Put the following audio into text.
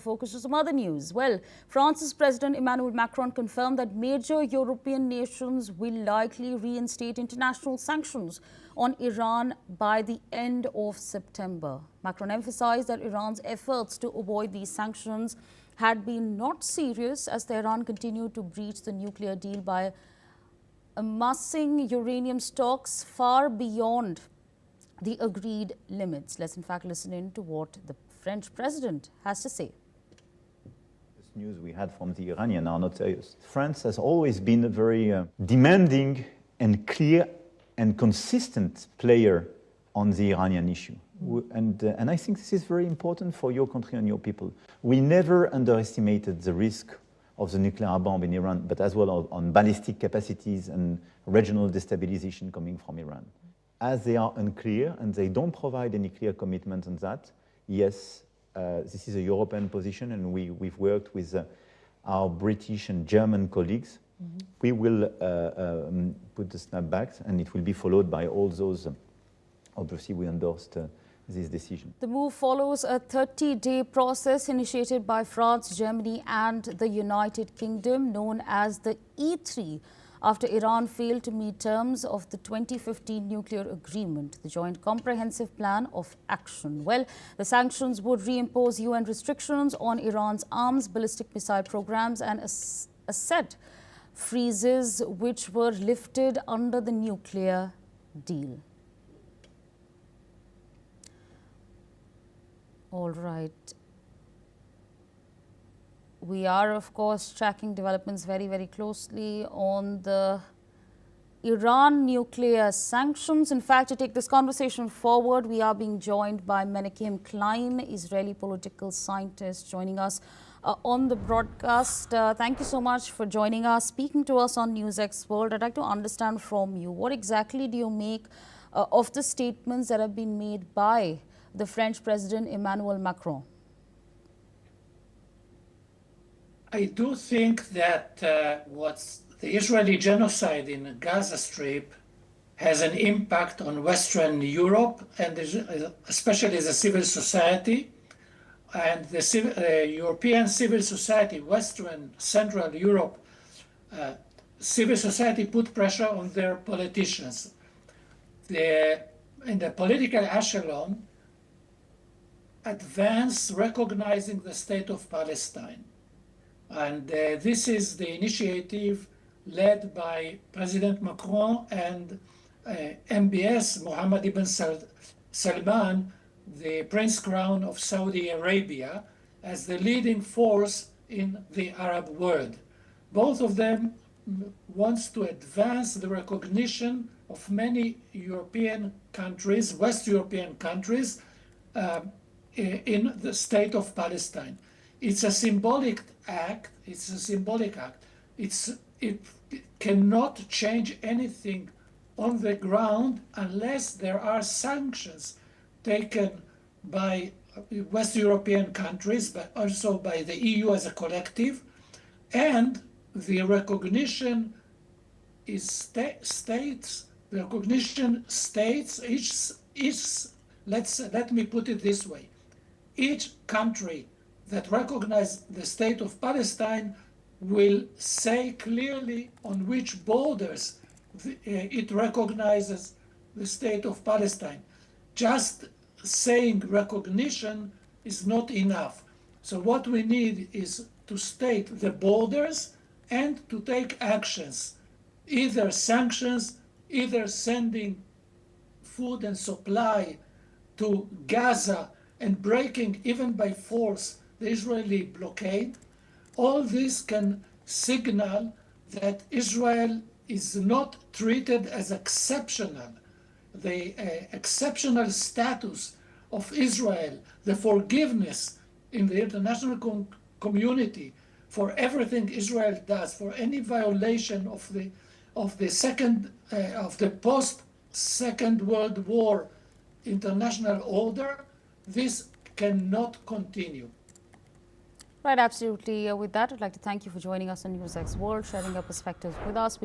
focus to some other news. Well, France's President Emmanuel Macron confirmed that major European nations will likely reinstate international sanctions on Iran by the end of September. Macron emphasized that Iran's efforts to avoid these sanctions had been not serious as Tehran continued to breach the nuclear deal by amassing uranium stocks far beyond the agreed limits. Let's in fact listen in to what the French president has to say. This news we had from the Iranians are not serious. France has always been a very demanding and clear and consistent player on the Iranian issue. And I think this is very important for your country and your people. We never underestimated the risk of the nuclear bomb in Iran, but as well on ballistic capacities and regional destabilization coming from Iran. As they are unclear and they don't provide any clear commitment on that, yes, this is a European position, and we've worked with our British and German colleagues. We will put the snapbacks, and it will be followed by all those. Obviously, we endorsed this decision. The move follows a 30-day process initiated by France, Germany and the United Kingdom, known as the E3, after Iran failed to meet terms of the 2015 nuclear agreement, the Joint Comprehensive Plan of Action. Well, the sanctions would reimpose UN restrictions on Iran's arms, ballistic missile programs and asset freezes which were lifted under the nuclear deal. All right. We are, of course, tracking developments very, very closely on the Iran nuclear sanctions. In fact, to take this conversation forward, we are being joined by Menachem Klein, Israeli political scientist, joining us on the broadcast. Thank you so much for joining us, speaking to us on NewsX World. I'd like to understand from you, what exactly do you make of the statements that have been made by the French President Emmanuel Macron? I do think that what's the Israeli genocide in the Gaza Strip has an impact on Western Europe, and especially the civil society. And the European civil society, Western, Central Europe, civil society put pressure on their politicians. In the political echelon, advance recognizing the state of Palestine. And this is the initiative led by President Macron and MBS, Mohammed ibn Salman, the Prince Crown of Saudi Arabia, as the leading force in the Arab world. Both of them wants to advance the recognition of many European countries, West European countries, in the state of Palestine. It's a symbolic act. It's a symbolic act. It cannot change anything on the ground unless there are sanctions taken by West European countries, but also by the EU as a collective, and the recognition is states. The recognition states let me put it this way: each country that recognizes the state of Palestine will say clearly on which borders it recognizes the state of Palestine. Just saying recognition is not enough. So what we need is to state the borders and to take actions, either sanctions, either sending food and supply to Gaza and breaking, even by force, the Israeli blockade. All this can signal that Israel is not treated as exceptional. The exceptional status of Israel, the forgiveness in the international community for everything Israel does, for any violation of the post-Second World War international order, this cannot continue. Right, absolutely. With that, I'd like to thank you for joining us on NewsX World, sharing your perspectives with us.